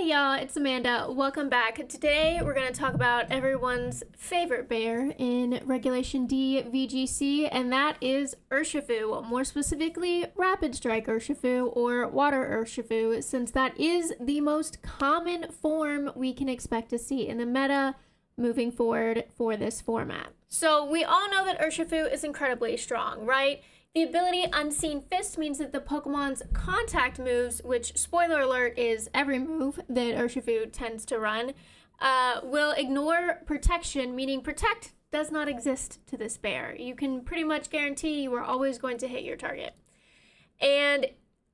Hey y'all, it's Amanda. Welcome back. Today we're going to talk about everyone's favorite bear in Regulation D VGC, and that is Urshifu. More specifically, Rapid Strike Urshifu or Water Urshifu, since that is the most common form we can expect to see in the meta moving forward for this format. So we all know that Urshifu is incredibly strong, right? The ability Unseen Fist means that the Pokemon's contact moves, which, spoiler alert, is every move that Urshifu tends to run, will ignore protection, meaning protect does not exist to this bear. You can pretty much guarantee you are always going to hit your target. And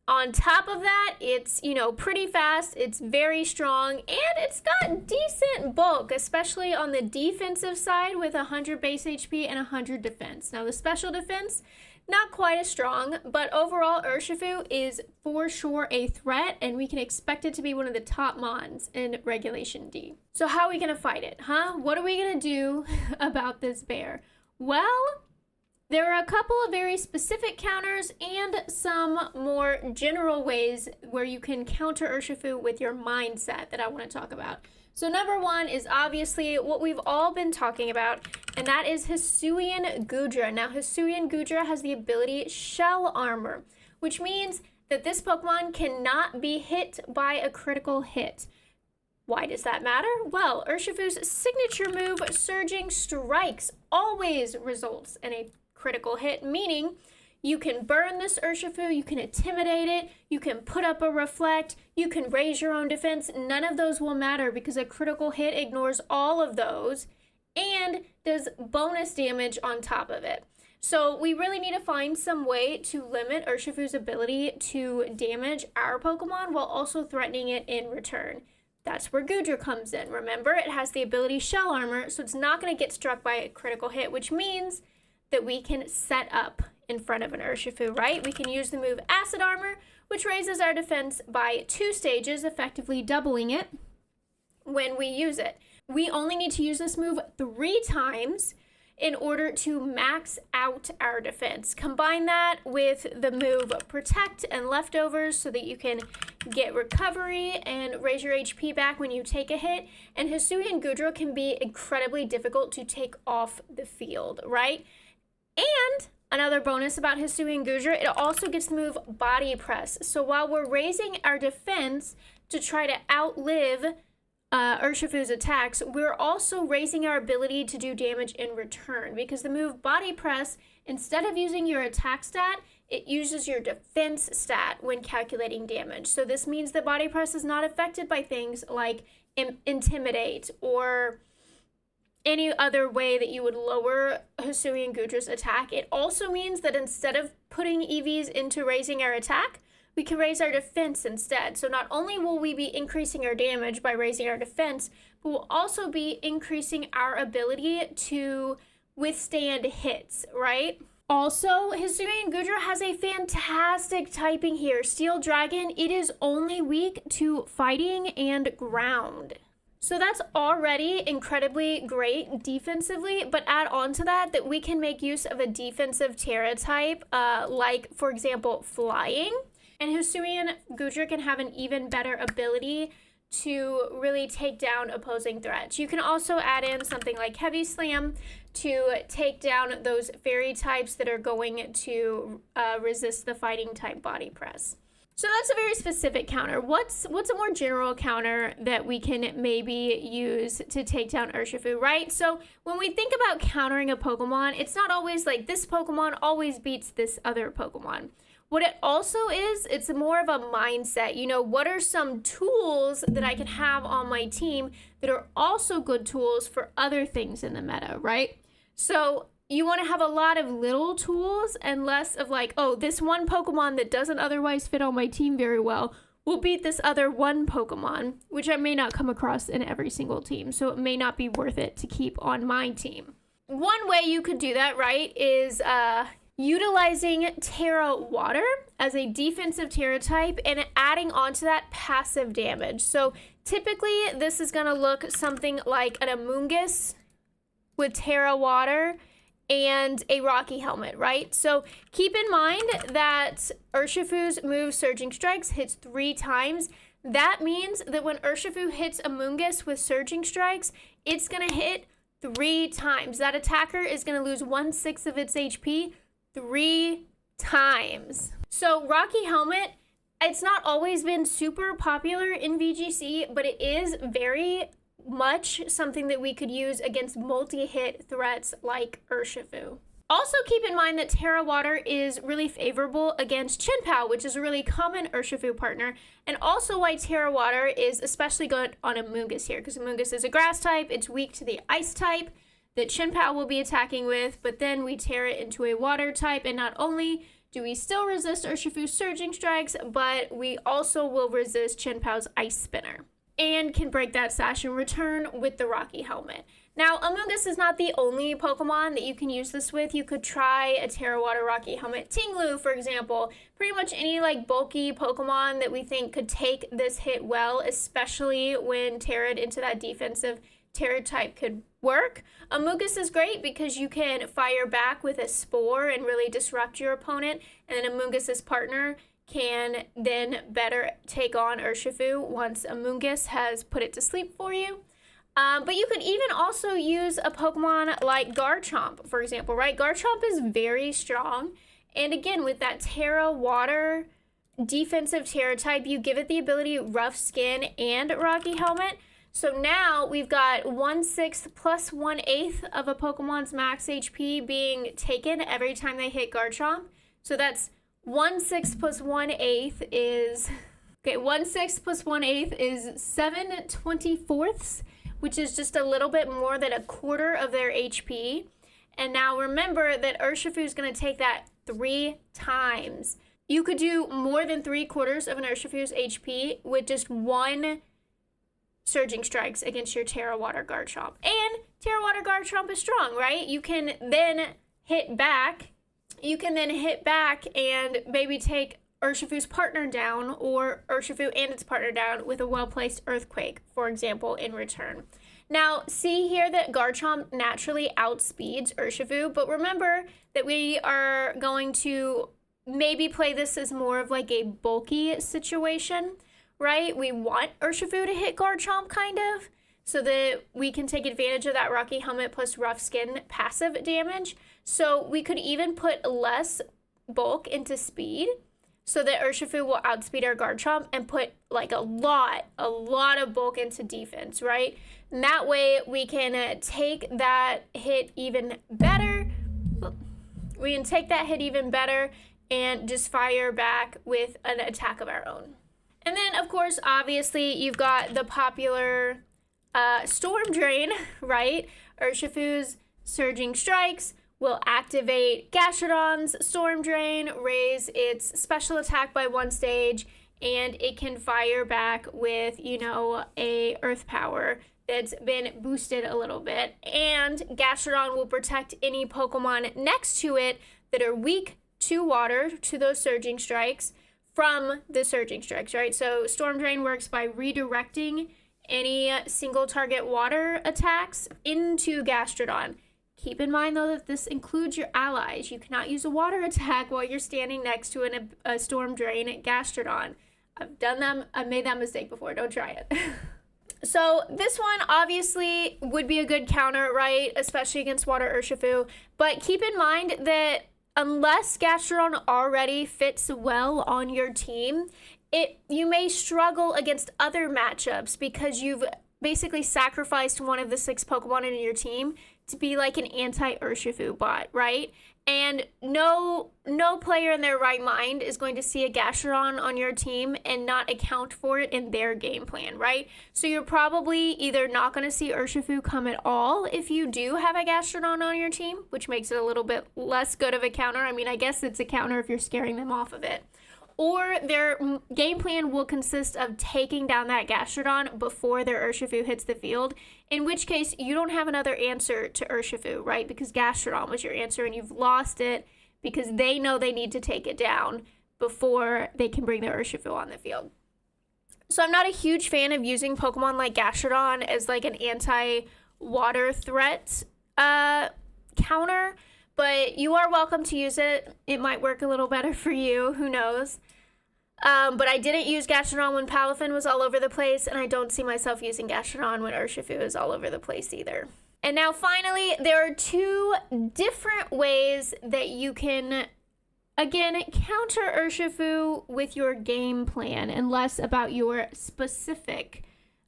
on top of that, it's, pretty fast, it's very strong, and it's got decent bulk, especially on the defensive side with 100 base HP and 100 defense. Now, the special defense, not quite as strong, but overall, Urshifu is for sure a threat, and we can expect it to be one of the top mons in Regulation D. So how are we going to fight it, huh? What are we going to do about this bear? Well, there are a couple of very specific counters and some more general ways where you can counter Urshifu with your mindset that I want to talk about. So number one is obviously what we've all been talking about, and that is Sui Gudra. Now, Sui Gudra has the ability Shell Armor, which means that this Pokemon cannot be hit by a critical hit. Why does that matter? Well, Urshifu's signature move, Surging Strikes, always results in a critical hit, meaning you can burn this Urshifu, you can intimidate it, you can put up a reflect, you can raise your own defense. None of those will matter because a critical hit ignores all of those and does bonus damage on top of it. So we really need to find some way to limit Urshifu's ability to damage our Pokemon while also threatening it in return. That's where Gudra comes in. Remember, it has the ability Shell Armor, so it's not going to get struck by a critical hit, which means that we can set up in front of an Urshifu, right? We can use the move Acid Armor, which raises our defense by 2 stages, effectively doubling it when we use it. We only need to use this move 3 times in order to max out our defense. Combine that with the move Protect and Leftovers so that you can get recovery and raise your HP back when you take a hit. And Hisuian Gudra can be incredibly difficult to take off the field, right? And another bonus about Hisuian Gudra, it also gets the move Body Press. So while we're raising our defense to try to outlive Urshifu's attacks, we're also raising our ability to do damage in return, because the move Body Press, instead of using your attack stat, it uses your defense stat when calculating damage. So this means that Body Press is not affected by things like Intimidate or any other way that you would lower Hisuian Gudra's attack. It also means that instead of putting EVs into raising our attack, we can raise our defense instead. So not only will we be increasing our damage by raising our defense, but we'll also be increasing our ability to withstand hits, right? Also, Hisuian Gudra has a fantastic typing here. Steel Dragon, it is only weak to fighting and ground. So that's already incredibly great defensively, but add on to that we can make use of a defensive Terra type, like, for example, Flying. And Hisuian Gudra can have an even better ability to really take down opposing threats. You can also add in something like Heavy Slam to take down those fairy types that are going to resist the fighting type Body Press. So that's a very specific counter. What's a more general counter that we can maybe use to take down Urshifu, right? So when we think about countering a Pokemon, it's not always like this Pokemon always beats this other Pokemon. What it also is, it's more of a mindset. What are some tools that I can have on my team that are also good tools for other things in the meta, right? So you want to have a lot of little tools and less of like, oh, this one Pokemon that doesn't otherwise fit on my team very well will beat this other one Pokemon, which I may not come across in every single team, so it may not be worth it to keep on my team. One way you could do that, right, is utilizing Terra Water as a defensive Terra type and adding onto that passive damage. So typically this is going to look something like an Mungus with Terra Water and a Rocky Helmet, right? So keep in mind that Urshifu's move Surging Strikes hits 3 times. That means that when Urshifu hits a Mungus with Surging Strikes, it's going to hit 3 times. That attacker is going to lose 1/6 of its HP 3 times. So Rocky Helmet, it's not always been super popular in VGC, but it is very much something that we could use against multi-hit threats like Urshifu. Also keep in mind that Terra Water is really favorable against Chien-Pao, which is a really common Urshifu partner, and also why Terra Water is especially good on a Mungus here, because Mungus is a grass type, it's weak to the ice type that Chien-Pao will be attacking with, but then we tear it into a water type, and not only do we still resist Urshifu's Surging Strikes, but we also will resist Chien-Pao's Ice Spinner, and can break that sash in return with the Rocky Helmet. Now, Mungus is not the only Pokemon that you can use this with. You could try a Terra Water Rocky Helmet Tinglu, for example. Pretty much any bulky Pokemon that we think could take this hit well, especially when Terra'd into that defensive Terra type could work. Mungus is great because you can fire back with a Spore and really disrupt your opponent, and then Mungus's partner can then better take on Urshifu once Mungus has put it to sleep for you. But you could even also use a Pokemon like Garchomp, for example, right? Garchomp is very strong. And again, with that Terra Water defensive Terra type, you give it the ability Rough Skin and Rocky Helmet. So now we've got 1/6 plus 1/8 of a Pokemon's max HP being taken every time they hit Garchomp. So that's 1/6 plus 1/8 is... Okay, 1/6 plus 1/8 is 7/24, which is just a little bit more than a quarter of their HP. And now remember that Urshifu is going to take that 3 times. You could do more than 3/4 of an Urshifu's HP with just 1 Surging Strikes against your Terra Water Garchomp. And Terra Water Garchomp is strong, right? You can then hit back. You can then hit back and maybe take Urshifu's partner down, or Urshifu and its partner down with a well-placed Earthquake, for example, in return. Now, see here that Garchomp naturally outspeeds Urshifu, but remember that we are going to maybe play this as more of a bulky situation, right? We want Urshifu to hit Garchomp, kind of, so that we can take advantage of that Rocky Helmet plus Rough Skin passive damage. So we could even put less bulk into speed, so that Urshifu will outspeed our Garchomp and put a lot of bulk into defense, right? And that way we can take that hit even better. We can take that hit even better and just fire back with an attack of our own. And then, of course, obviously, you've got the popular Storm Drain, right? Urshifu's Surging Strikes will activate Gastrodon's Storm Drain, raise its special attack by 1 stage, and it can fire back with, a Earth Power that's been boosted a little bit. And Gastrodon will protect any Pokemon next to it that are weak to water, to those Surging Strikes, from the Surging Strikes, right? So Storm Drain works by redirecting any single target water attacks into Gastrodon. Keep in mind, though, that this includes your allies. You cannot use a water attack while you're standing next to a Storm Drain Gastrodon. I've made that mistake before. Don't try it. So this one obviously would be a good counter, right? Especially against Water Urshifu. But keep in mind that unless Gastrodon already fits well on your team, you may struggle against other matchups because you've basically sacrificed one of the 6 Pokemon in your team to be an anti-Urshifu bot, right? And no player in their right mind is going to see a Gastrodon on your team and not account for it in their game plan, right? So you're probably either not going to see Urshifu come at all if you do have a Gastrodon on your team, which makes it a little bit less good of a counter. I mean, I guess it's a counter if you're scaring them off of it. Or their game plan will consist of taking down that Gastrodon before their Urshifu hits the field, in which case you don't have another answer to Urshifu, right? Because Gastrodon was your answer and you've lost it because they know they need to take it down before they can bring their Urshifu on the field. So I'm not a huge fan of using Pokemon like Gastrodon as an anti-water threat counter, but you are welcome to use it. It might work a little better for you. Who knows? But I didn't use Gastrodon when Palafin was all over the place, and I don't see myself using Gastrodon when Urshifu is all over the place either. And now finally, there are 2 different ways that you can, again, counter Urshifu with your game plan and less about your specific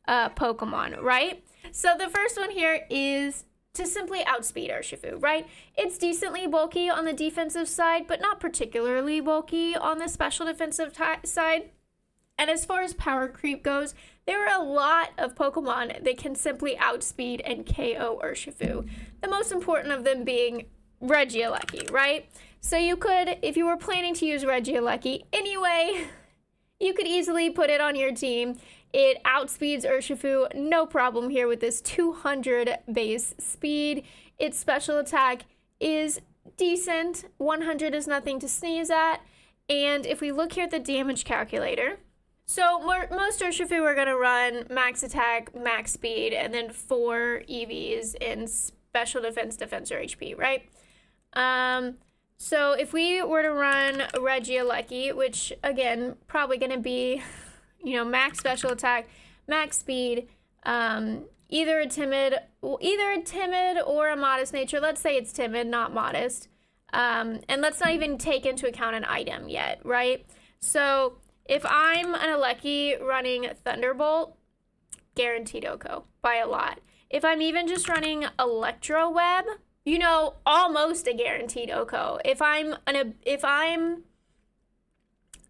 Pokemon, right? So the first one here is to simply outspeed Urshifu, right? It's decently bulky on the defensive side, but not particularly bulky on the special defensive side. And as far as power creep goes, there are a lot of Pokemon that can simply outspeed and KO Urshifu. The most important of them being Regieleki, right? So you could, if you were planning to use Regieleki anyway, you could easily put it on your team. It outspeeds Urshifu, no problem here with this 200 base speed. Its special attack is decent. 100 is nothing to sneeze at. And if we look here at the damage calculator, so most Urshifu are going to run max attack, max speed, and then 4 EVs in special defense, defense, or HP, right? So if we were to run Regieleki, which again, probably going to be, max special attack, max speed, either a timid or a modest nature. Let's say it's timid, not modest. And let's not even take into account an item yet, right? So if I'm an Aleki running Thunderbolt, guaranteed OHKO by a lot. If I'm even just running Electro Web, almost a guaranteed OHKO. If I'm a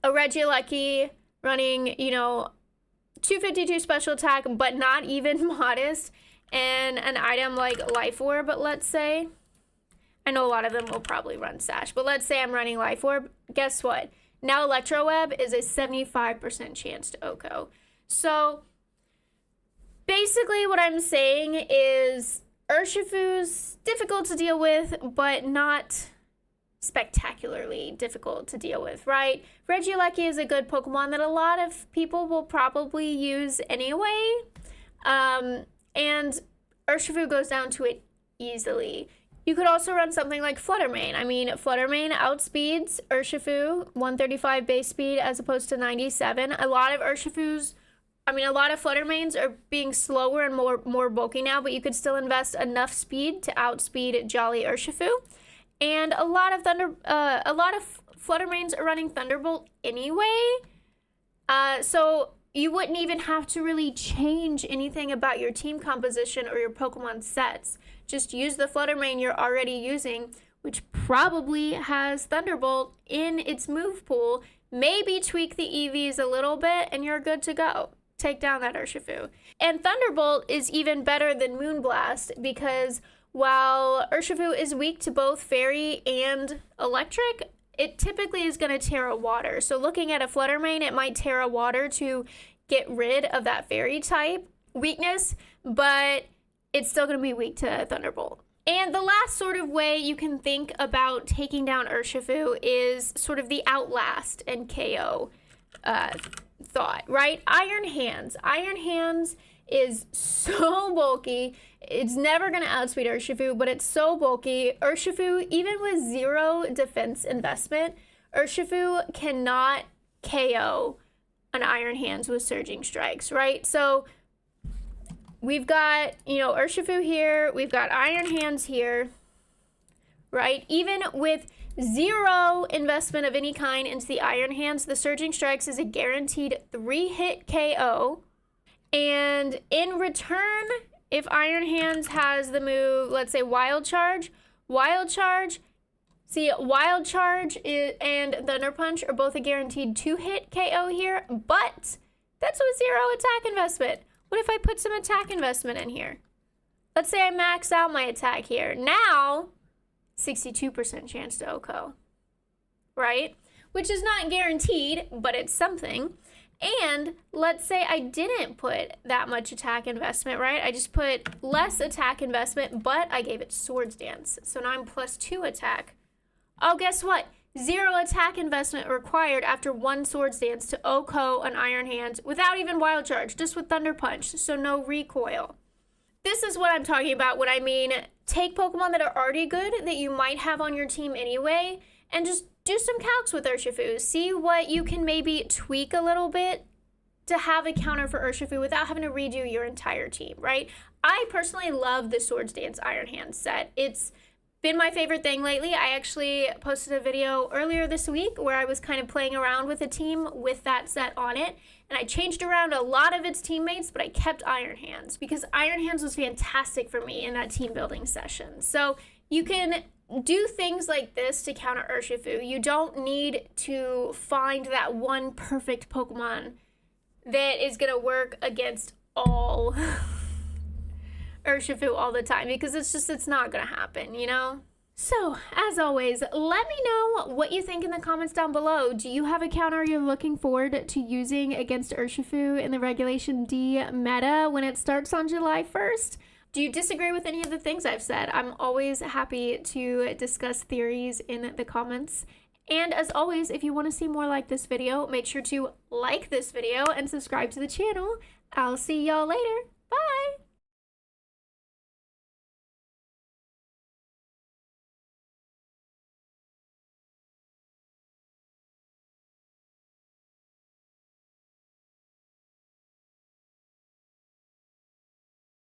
Regieleki running, 252 special attack, but not even modest, and an item like Life Orb, let's say, I know a lot of them will probably run Sash, but let's say I'm running Life Orb, guess what? Now Electro Web is a 75% chance to OHKO. So basically what I'm saying is Urshifu's difficult to deal with, but not spectacularly difficult to deal with, right? Regieleki is a good Pokemon that a lot of people will probably use anyway. And Urshifu goes down to it easily. You could also run something like Fluttermane. Fluttermane outspeeds Urshifu, 135 base speed as opposed to 97. A lot of Fluttermanes are being slower and more bulky now, but you could still invest enough speed to outspeed Jolly Urshifu. And a lot of Fluttermanes are running Thunderbolt anyway. So you wouldn't even have to really change anything about your team composition or your Pokemon sets. Just use the Fluttermane you're already using, which probably has Thunderbolt in its move pool. Maybe tweak the EVs a little bit and you're good to go. Take down that Urshifu. And Thunderbolt is even better than Moonblast because while Urshifu is weak to both Fairy and Electric, it typically is going to Terra Water. So looking at a Fluttermane, it might Terra Water to get rid of that Fairy type weakness, but it's still going to be weak to Thunderbolt. And the last sort of way you can think about taking down Urshifu is sort of the Outlast and KO thought, right? Iron Hands. Iron Hands is so bulky. It's never going to outspeed Urshifu, but it's so bulky. Urshifu, even with 0 defense investment, Urshifu cannot KO an Iron Hands with Surging Strikes, right? So we've got, Urshifu here. We've got Iron Hands here, right? Even with 0 investment of any kind into the Iron Hands, the Surging Strikes is a guaranteed 3-hit KO. And in return, if Iron Hands has the move, let's say Wild Charge, Wild Charge and Thunder Punch are both a guaranteed 2-hit KO here, but that's with 0 attack investment. What if I put some attack investment in here? Let's say I max out my attack here. Now, 62% chance to OHKO, right? Which is not guaranteed, but it's something. And let's say I didn't put that much attack investment, right? I just put less attack investment, but I gave it Swords Dance. So now I'm +2 attack. Oh, guess what? 0 attack investment required after 1 Swords Dance to OHKO an Iron Hands without even Wild Charge, just with Thunder Punch, so no recoil. This is what I'm talking about when I mean take Pokemon that are already good that you might have on your team anyway and just do some calcs with Urshifu. See what you can maybe tweak a little bit to have a counter for Urshifu without having to redo your entire team, right? I personally love the Swords Dance Iron Hand set. It's been my favorite thing lately. I actually posted a video earlier this week where I was kind of playing around with a team with that set on it, and I changed around a lot of its teammates, but I kept Iron Hands because Iron Hands was fantastic for me in that team building session. So you can do things like this to counter Urshifu. You don't need to find that one perfect Pokemon that is going to work against all Urshifu all the time, because it's not going to happen, you know? So, as always, let me know what you think in the comments down below. Do you have a counter you're looking forward to using against Urshifu in the Regulation D meta when it starts on July 1st? Do you disagree with any of the things I've said? I'm always happy to discuss theories in the comments. And as always, if you want to see more like this video, make sure to like this video and subscribe to the channel. I'll see y'all later.